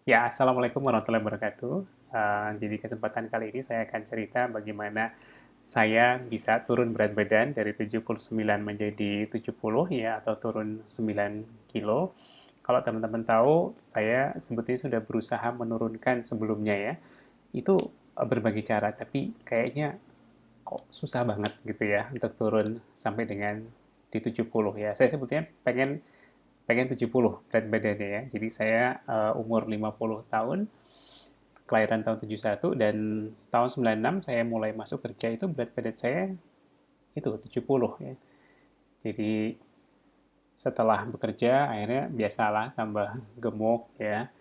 Ya, Assalamualaikum warahmatullahi wabarakatuh. Jadi kesempatan kali ini saya akan cerita bagaimana saya bisa turun berat badan dari 79 menjadi 70 ya, atau turun 9 kilo. Kalau teman-teman tahu, saya sebetulnya sudah berusaha menurunkan sebelumnya ya. Itu berbagai cara, tapi kayaknya kok susah banget gitu ya untuk turun sampai dengan di 70 ya. Saya sebetulnya pengen pengen 70 berat badannya ya. Jadi saya umur 50 tahun, kelahiran tahun 71, dan tahun 96 saya mulai masuk kerja itu berat badan saya itu 70 ya. Jadi setelah bekerja akhirnya biasalah tambah gemuk ya,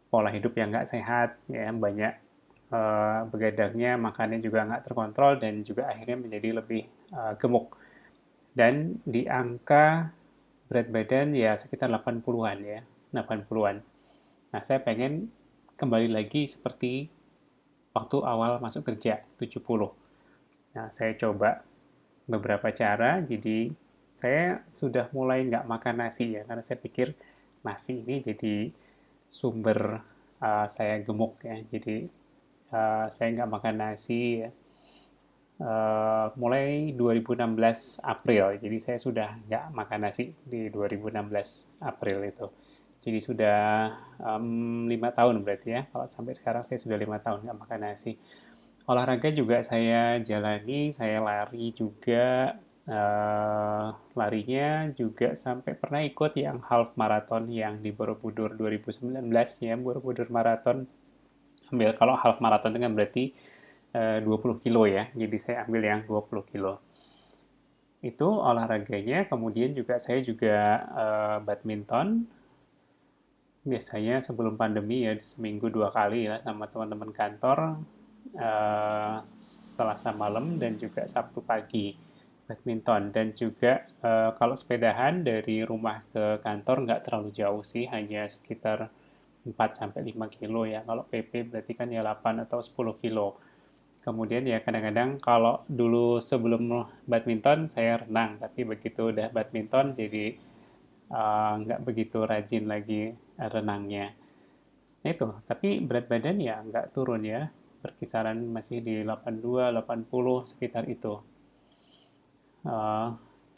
pola hidup yang nggak sehat ya, banyak begadangnya, makannya juga nggak terkontrol, dan juga akhirnya menjadi lebih gemuk. Dan di angka berat badan ya sekitar 80-an ya, 80-an. Nah, saya pengen kembali lagi seperti waktu awal masuk kerja, 70. Nah, saya coba beberapa cara, jadi saya sudah mulai nggak makan nasi ya, karena saya pikir nasi ini jadi sumber saya gemuk ya. Jadi saya nggak makan nasi ya, mulai 2016 April. Jadi saya sudah nggak makan nasi di 2016 April itu. Jadi sudah 5 tahun berarti ya. Kalau sampai sekarang saya sudah 5 tahun nggak makan nasi. Olahraga juga saya jalani, saya lari juga. Larinya juga sampai pernah ikut yang half marathon yang di Borobudur 2019 ya, Borobudur Marathon. Ambil kalau half marathon itu kan berarti 20 kilo ya, jadi saya ambil yang 20 kilo. Itu olahraganya. Kemudian juga saya juga badminton, biasanya sebelum pandemi ya, seminggu 2 kali ya sama teman-teman kantor, eh, Selasa malam dan juga Sabtu pagi badminton. Dan juga kalau sepedahan dari rumah ke kantor nggak terlalu jauh sih, hanya sekitar 4 sampai 5 kilo ya. Kalau PP berarti kan ya 8 atau 10 kilo. Kemudian ya kadang-kadang kalau dulu sebelum badminton saya renang, tapi begitu udah badminton jadi nggak begitu rajin lagi renangnya. Nah itu, tapi berat badan ya nggak turun ya, berkisaran masih di 82, 80 sekitar itu. Eh,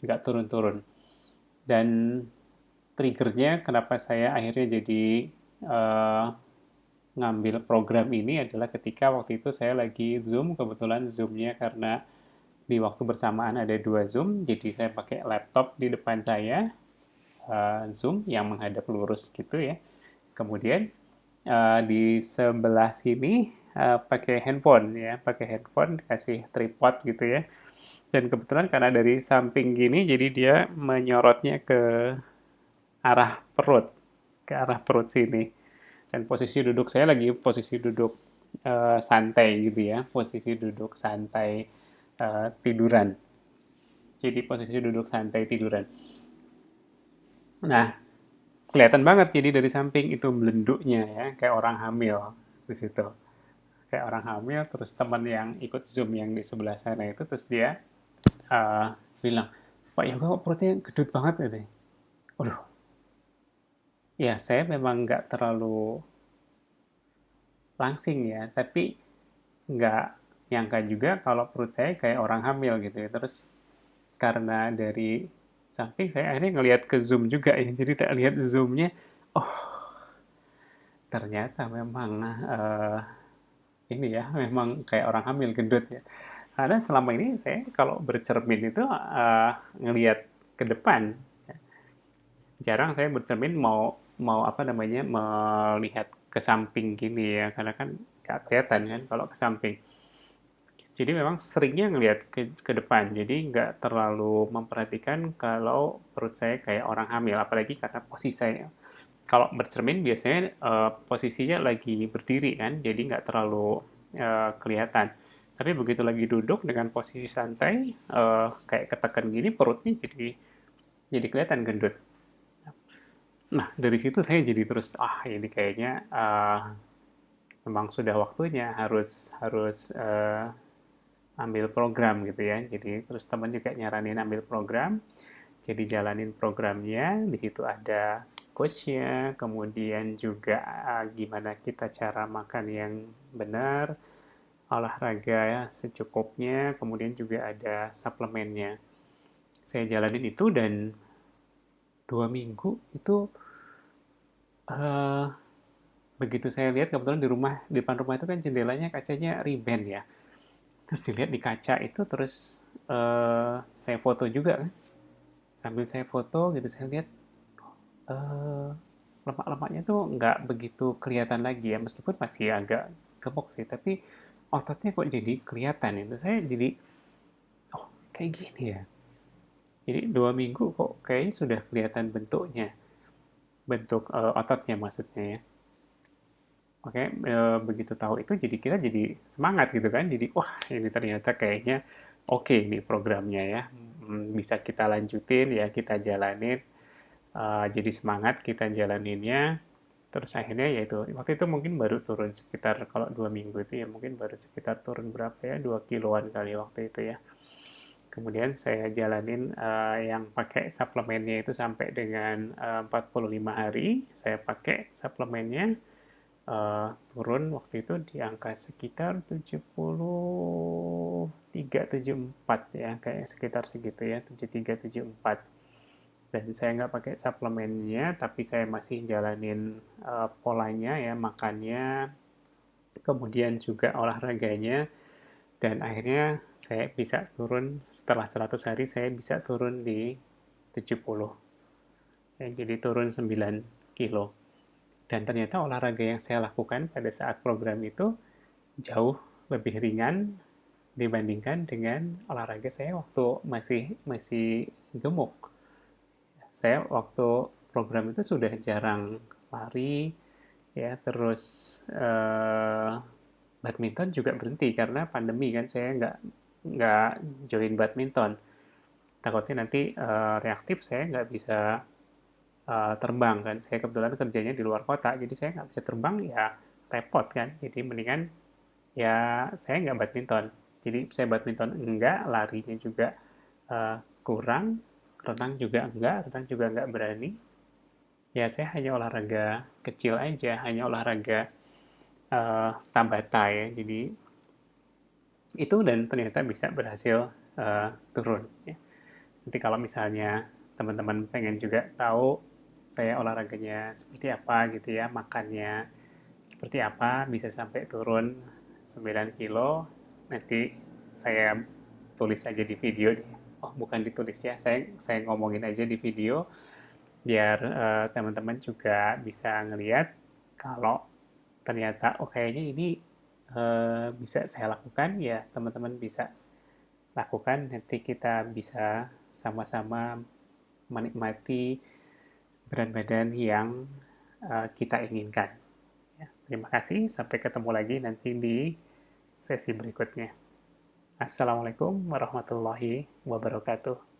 nggak turun-turun. Dan triggernya kenapa saya akhirnya jadi eh, ngambil program ini adalah ketika waktu itu saya lagi Zoom, kebetulan Zoom-nya karena di waktu bersamaan ada dua Zoom, jadi saya pakai laptop di depan saya, Zoom yang menghadap lurus gitu ya. Kemudian di sebelah sini pakai handphone ya, pakai handphone kasih tripod gitu ya. Dan kebetulan karena dari samping gini, jadi dia menyorotnya ke arah perut, ke arah perut sini. Dan posisi duduk saya lagi posisi duduk santai gitu ya, posisi duduk santai tiduran. Jadi posisi duduk santai tiduran. Nah, kelihatan banget jadi dari samping itu belenduknya ya, kayak orang hamil di situ. Kayak orang hamil, terus teman yang ikut Zoom yang di sebelah sana itu, terus dia uh, bilang, Pak Yoga kok perutnya gedut banget ini. Waduh, ya saya memang nggak terlalu langsing ya, tapi nggak nyangka juga kalau perut saya kayak orang hamil gitu ya. Terus karena dari samping saya akhirnya ngelihat ke Zoom juga ya, jadi tak lihat Zoomnya, oh ternyata memang ini ya, memang kayak orang hamil gendut ya. Karena selama ini saya kalau bercermin itu ngelihat ke depan, jarang saya bercermin mau mau apa namanya melihat ke samping gini ya, karena kan nggak kelihatan kan kalau ke samping. Jadi memang seringnya ngelihat ke depan, jadi nggak terlalu memperhatikan kalau perut saya kayak orang hamil, apalagi karena posisi saya. Kalau bercermin biasanya posisinya lagi berdiri kan, jadi nggak terlalu kelihatan. Tapi begitu lagi duduk dengan posisi santai, kayak ketekan gini, perutnya jadi kelihatan gendut. Nah, dari situ saya jadi terus, ini kayaknya memang sudah waktunya harus harus ambil program gitu ya. Jadi terus teman juga nyaranin ambil program, jadi jalanin programnya. Di situ ada coach-nya, kemudian juga gimana kita cara makan yang benar, olahraga ya secukupnya, kemudian juga ada suplemennya. Saya jalanin itu dan 2 minggu itu eh, begitu saya lihat kebetulan di rumah di depan rumah itu kan jendelanya kacanya riben ya. Terus dilihat di kaca itu terus saya foto juga kan. Sambil saya foto gitu saya lihat eh, lemak-lemaknya tuh nggak begitu kelihatan lagi ya meskipun masih agak gemuk sih tapi ototnya kok jadi kelihatan itu saya jadi oh kayak gini ya jadi 2 minggu kok kayaknya sudah kelihatan bentuknya bentuk ototnya maksudnya ya oke begitu tahu itu jadi kita jadi semangat gitu kan jadi wah ini ternyata kayaknya oke nih programnya ya. Bisa kita lanjutin ya kita jalanin. Jadi semangat kita jalaninnya terus akhirnya yaitu waktu itu mungkin baru turun sekitar kalau 2 minggu itu ya mungkin baru sekitar turun berapa ya 2 kiloan kali waktu itu ya kemudian saya jalanin yang pakai suplemennya itu sampai dengan 45 hari saya pakai suplemennya turun waktu itu di angka sekitar 73 74 ya kayak sekitar segitu ya 73 74 dan saya nggak pakai suplemennya tapi saya masih jalanin polanya ya makannya kemudian juga olahraganya dan akhirnya saya bisa turun setelah 100 hari saya bisa turun di 70 ya, jadi turun 9 kilo dan ternyata olahraga yang saya lakukan pada saat program itu jauh lebih ringan dibandingkan dengan olahraga saya waktu masih masih gemuk saya waktu program itu sudah jarang lari ya terus eh, badminton juga berhenti karena pandemi kan saya nggak join badminton takutnya nanti reaktif saya nggak bisa terbang kan saya kebetulan kerjanya di luar kota jadi saya nggak bisa terbang ya repot kan jadi mendingan ya saya nggak badminton jadi saya badminton enggak larinya juga kurang renang juga enggak berani ya saya hanya olahraga kecil aja hanya olahraga tabata ya jadi itu dan ternyata bisa berhasil turun ya. Nanti kalau misalnya teman-teman pengen juga tahu saya olahraganya seperti apa gitu ya makannya seperti apa bisa sampai turun 9 kilo nanti saya tulis aja di video deh. Oh bukan ditulis ya saya ngomongin aja di video biar teman-teman juga bisa ngelihat kalau ternyata oh kayaknya ini bisa saya lakukan ya teman-teman bisa lakukan nanti kita bisa sama-sama menikmati berat badan yang kita inginkan. Ya, terima kasih, sampai ketemu lagi nanti di sesi berikutnya. Assalamualaikum warahmatullahi wabarakatuh.